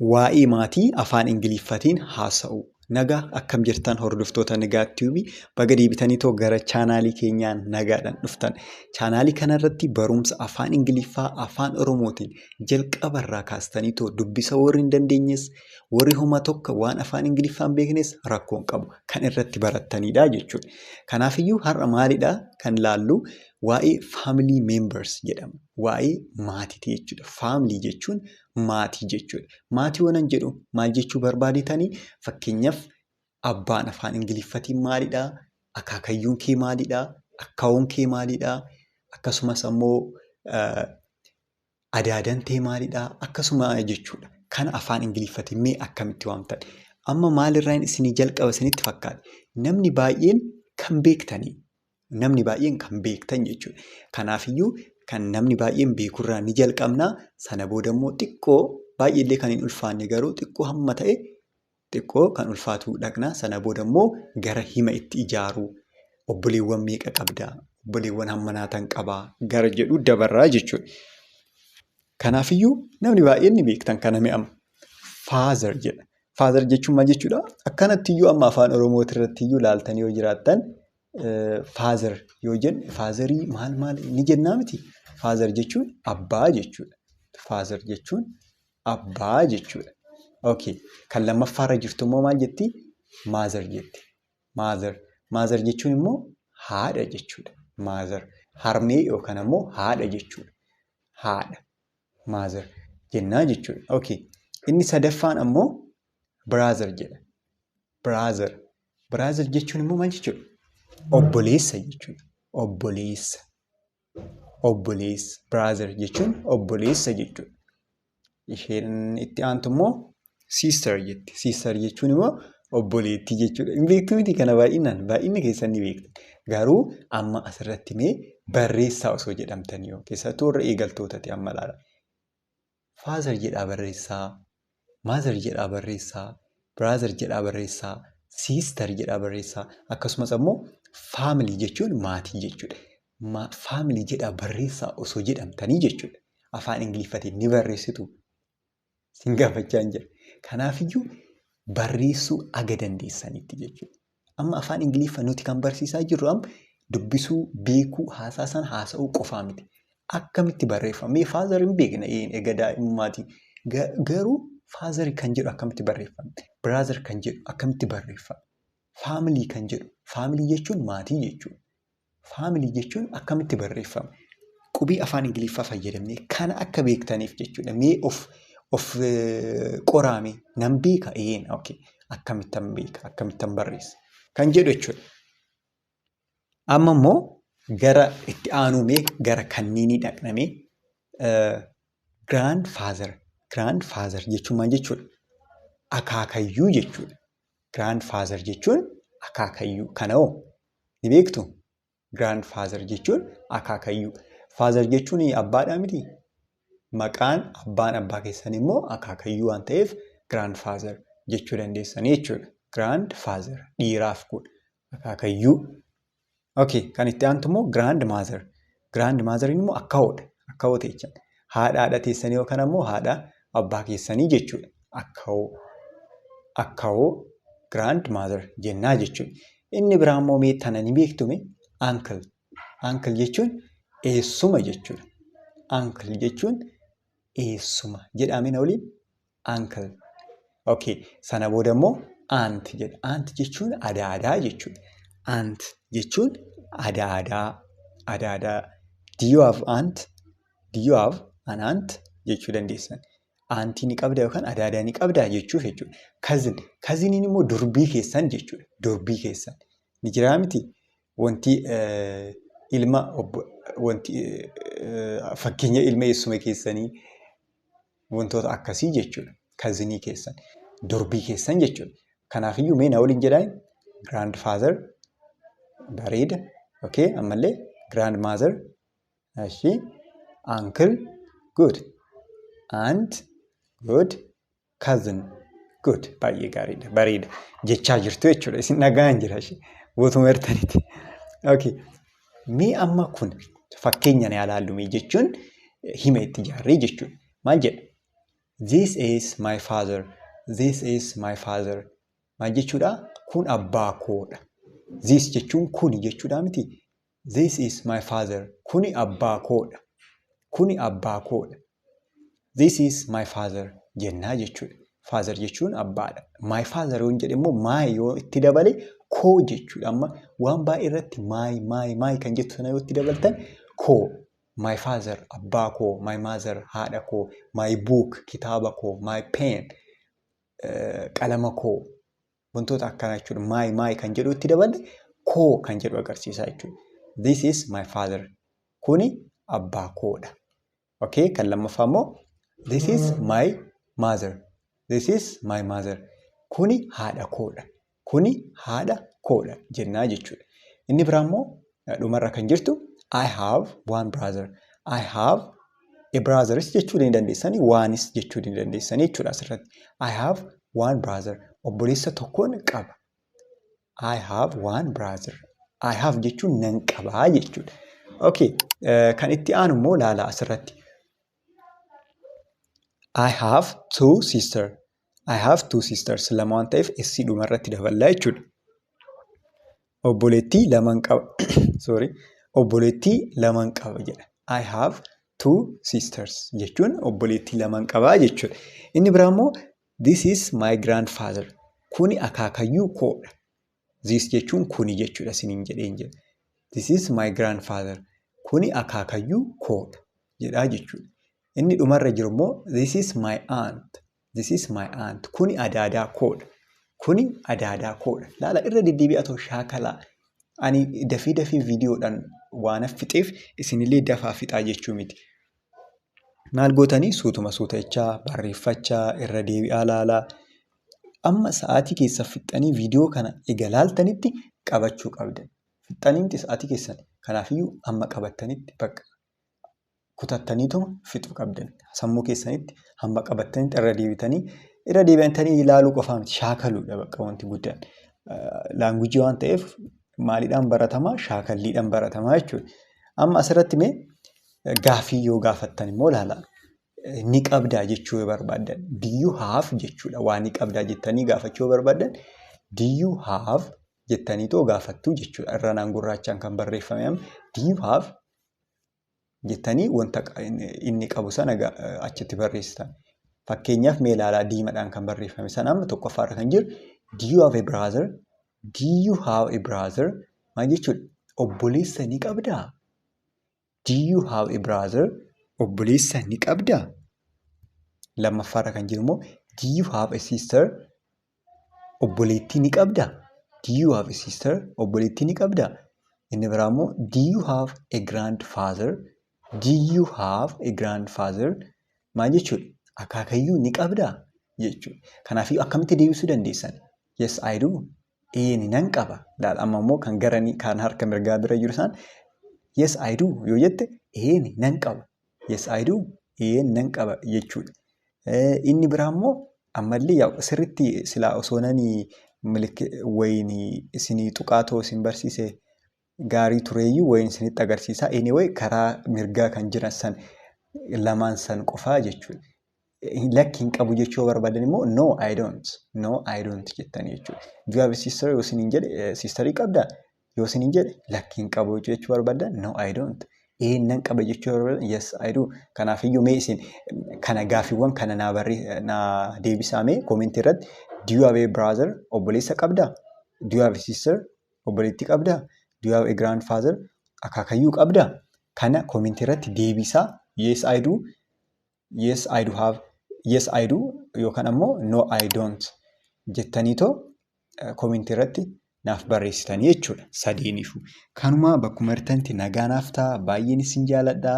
waa'ee maatii afaan Ingiliffaatiin haasa'u. Nagaa akkam jirtan hordoftoota Nagaa Tiyuubii baga deebitanii gara chaanaalii keenyaan nagaadhaan dhuftan. Chaanaalii kanarratti barumsa afaan Ingiliffaa afaan Oromootiin jalqabarraa kaastanii dubbisa warri hin dandeenyes warri homa tokko waan afaan Ingiliffaan beeknes rakkoon qabu kan irratti barattanidha jechuudha. Kanaafiyyuu har'a maalidhaa kan laallu waa'ee family members jedhama. Waa'ee maatiitii jechuudha. Family jechuun maatii jechuudha. Maatii waan jedhu maal jechuu barbaaditanii? Fakkeenyaaf abbaan afaan Ingiliffaatiin maalidhaa? Akaakayyuun kee maalidhaa? Akkaawwan kee maalidhaa? Akkasumas ammoo adaadaan tee maalidhaa? Akkasuma jechuudha. Kana afaan Ingiliffaatiin mee akkamitti waamtan? Amma maalirraan isinii jalqaba isinitti fakkaate? Namni baay'een kan beektanii. Namni baay'een kan beektan jechuudha. Kanaafiyyuu kan namni baay'een beekurraa ni jalqabnaa. Sana booda immoo xiqqoo baay'eellee kan hin ulfaanne garuu xiqqoo hamma ta'e xiqqoo kan ulfaatu dhaqnaa. Sana booda immoo gara hima itti ijaaruu. Obboleewwan meeqa qabdaa? Obboleewwan hammanaa tan qabaa? Gara jedhu dabarraa jechuudha. Kanaafiyyuu namni baay'een ni beektan kana mi'ama. Faazar jedha. Faazar jechuun maal jechuudha? Akkanattiyyuu amma afaan Oromootirrattiyyuu laaltanii yoo jiraattan faazar yoo jenne faazarii maal ni jennaa miti. Faazar jechuun abbaa jechuudha. Faazar jechuun abbaa jechuudha. Okay. Kan lammaffaarra jirtu immoo maal jetti? Maazar jetti. Maazar jechuun immoo haadha jechuudha. Maazar harmee yookaan immoo haadha jechuudha. Haadha. Maazar jennaa jechuudha. Okay. Inni sadaffaan ammoo biraazar jedha. Biraazar jechuun immoo maal jechuudha? Obboleessa jechuudha. Obboleessa. Biraazar jechuun obboleessa jechuudha. Isheen itti aantu immoo siistar jetti. Siistar jechuun immoo obboleettii jechuudha. Hin beektu miti kana baay'inaan. Baay'inni keessan ni beektu. Garuu amma asirratti mee barreessaa osoo jedhamtanii yoo keessattuu warra eegaltootati amma laala. Faazar jedhaa barreessaa. Maazar jedhaa barreessaa. Biraazar jedhaa barreessaa. Siistar jedhaa barreessaa. Akkasumas ammoo faamilii jechuun maatii jechuudha. Faamilii jedhaa barreessaa osoo jedhamtanii jechuudha. Afaan Ingiliffaatiin ni barreessitu. Sin gaafachaa hin jira. Kanaafiyyuu barreessuu aga dandeessanitti jechuudha. Amma afaan Ingiliffaa nuti kan barsiisaa jirru amma dubbisuu, beekuu, haasaasan haasa'uu qofaa miti. Akkamitti barreeffama? Mee faazar hin beekna egaa daa'imummaati. Garuu faazar kan jedhu akkamitti barreeffama? Biraazar kan jedhu akkamitti barreeffama? Faamilii kan jedhu. Faamilii jechuun maatii jechuudha. Faamilii jechuun akkamitti barreeffama? Qubii afaan Ingiliffaa fayyadamnee kana akka beektaniif jechuudha. Mee of qoraame nan beeka okay. Akkamittan beeka? Akkamittan barreessa? Kan jedhu jechuudha. Amma immoo gara itti aanuumee gara kanniinii dhaqnamee Grandfather jechuun maal jechuudha? Akaakayyuu jechuudha. Grandfather jechuun akaakayyuu. Kana hoo ni beektu? Grandfather jechuun akaakayyuu. Father jechuun abbaadhaa miti? Maqaan abbaan abbaa keessan immoo akaakayyuu waan ta'eef grandfather jechuu dandeessanii jechuudha. Grandfather dhiiraaf kun akaakayyuu. Okay. Kan itti aantu immoo grandmother. Grandmotheriin immoo akkahoodha. Akkahoo ta'e haadha teessanii yookaan ammoo haadha abbaa keessanii jechuudha. Akkahoo grandmother jennaa jechuudha. Inni biraa immoo mee tana ni beektume? Uncle. Uncle jechuun eessuma jechuudha. Uncle jechuun eessuma jedhamina waliin uncle. Okay. Sana booda immoo aunt jedha. Aunt jechuun adaadaa jechuudha. Aunt jechuun adaadaa. Do you have aunt? Do you have an aunt? Jechuu dandeessan. Aantii ni qabda yookaan adaadaa ni qabda jechuuf jechuudha. Kaziniin immoo durbii keessan jechuudha. Durbii keessan. Ni jiraa miti? Fakkeenya ilma eessuma keessanii wantoota akkasii jechuudha. Kazinii keessan. Durbii keessan jechuudha. Kanaafiyyuu mee na waliin jedhaan grandfather bareeda. Okay. Ammallee grandmother. Ashii. Uncle. Good. Aunt. Good. Cousin. Good. Baay'ee gaariidha. Bareeda. Jechaa jirtu jechuudha. Isin dhagaan jira ishee. Bootuma hirtaniiti. Okay. Mee amma kun fakkeenyaan ilaallu jechuun hima itti ijaarree jechuudha. Maal jedha? This is my father. This is my father. Maal jechuudha? Kun abbaa koodha. This jechuun kuni jechuudha miti. This is my father. Kuni abbaa koodha. Kuni abbaa koodha. This is my father jennaa jechuudha. Father jechuun abbaadha. My father yoon jedhe immoo my yoo itti dabale koo jechuudha. Amma waan baay'ee irratti my kan jettu sana yoo itti dabaltan koo. My father abbaa koo. My mother haadha koo. My book kitaaba koo. My pen qalama koo. Wantoota akkana jechuudha. My kan jedhu itti daballe koo kan jedhu agarsiisa jechuudha. This is my father. Kuni abbaa koodha. Okay, kan lammaffaa immoo this is my mother. This is my mother. Kuni haadha koodha. Kuni haadha koodha jennaa jechuudha. Inni biraa immoo dhumarra kan jirtu I have one brother. I have a brother jechuu ni dandeessanii waanis jechuu ni dandeessanii jechuudha asirratti. I have one brother. Obboleessa tokkoon qaba. I have one brother. I have jechuun nan qabaa jechuudha. Okay, kan itti aanu immoo laala asirratti. I have two sisters. I have two sisters. Lama waan ta'eef isii dhumarratti daballaa jechuudha. Obboleettii lamaan qaba. Sorry. Obboleettii lamaan qaba jedha. I have two sisters jechuun obboleettii lamaan qabaa jechuudha. Inni biraa immoo this is my grandfather. Kuni akaakayyuu koodha. This jechuun kuni jechuudha siniin jedheen jedha. This is my grandfather. Kuni akaakayyuu koodha jedhaa jechuudha. Inni dhumarra jiru immoo this is my aunt. This is my aunt. Kuni adaadaa koodha. Kuni adaadaa koodha. Laala irra deddeebi'atoo shaakalaa. Ani dafii viidiyoodhaan waan fixeef isinillee dafaa fixaa jechuu miti. Maal gootanii suutuma suutachaa barreeffachaa irra deebi'aa laalaa. Amma sa'aatii keessa fixanii viidiyoo kana egalaaltanitti qabachuu qabdan. Fixaniimti sa'aatii keessan. Kanaafiyyuu amma qabattanitti bakka kutattaniituma fixuu qabdan. Sammuu keessanitti hamma qabattanitti irra deebitanii ilaaluu qofaa miti shaakaluudha bakka wanti guddaan. Laangujii waan ta'eef maaliidhaan baratamaa shaakalliidhaan baratamaa jechuudha. Amma asirratti mee gaafii yoo gaafattan immoo ilaalaa. Ni qabdaa jechuu yoo barbaaddan. Do you have jechuudha. Waa ni qabdaa jettanii gaafachuu yoo barbaaddan. Do you have jettanii too gaafattuu jechuudha. Irranaan gurraachaan kan barreeffame amma. Do you have jettanii wanta inni qabu sana achitti barreessitan. Fakkeenyaaf mee ilaalaa diimadhaan kan barreeffame sana amma tokkoffaarra kan jiru. Do you have a brother? Do you have a brother? Maal jechuudha? Obboleessa ni qabdaa? Do you have a brother? Obboleessa ni qabdaa? Lammaffaarra kan jiru immoo do you have a sister? Obboleettii ni qabdaa? Do you have a sister? Obboleettii ni qabdaa? Inni biraa immoo do you have a grandfather? Do you have a grandfather? Maal jechuudha? Akaakayyuu ni qabdaa? Jechuudha. Kanaafii akkamitti deebisuu dandeessan? Yes, I do. Ni nan qaba. Amma immoo kan garanii kan harka mirgaa bira jiru isaan yes, I do yoo jette ni nan qaba. Yes, I do. Ni nan qaba jechuudha. Inni biraa immoo ammallee sirriitti silaa osoo nani wayini isinii tuqaatoo isin barsiise gaarii tureeyyuu wayin isinitti agarsiisaa. Anyway karaa mirgaa kan jiran san lamaan san qofaa jechuudha. Lakki hin qabu jechuu barbaadan immoo no I don't. No I don't jettanii jechuudha. Do you have a sister? Yoo isiniin jedhe sisterii qabdaa? Yoo isiniin jedhe lakki hin qabu jechuu barbaadan no I don't. Nan qaba jechuu barbaadan yes I do. Kanaafiyyuu mee isin kana gaafiiwwan kana naa deebisaa mee koomentii irratti do you have a brother? Obboleessa qabdaa? Do you have a sister? Obboleettii qabdaa? Do you have a grandfather? Akaakayyuu qabdaa? Kana koomentii irratti deebisaa yes I do. Yes I do have. Yes I do yookaan ammoo no I don't jettaniitoo koomentii irratti naaf barreessitanii jechuudha. Sadeeniifuu. Kanuma bakkuma hirtanti nagaa naaf ta'a. Baay'een isin jaaladha.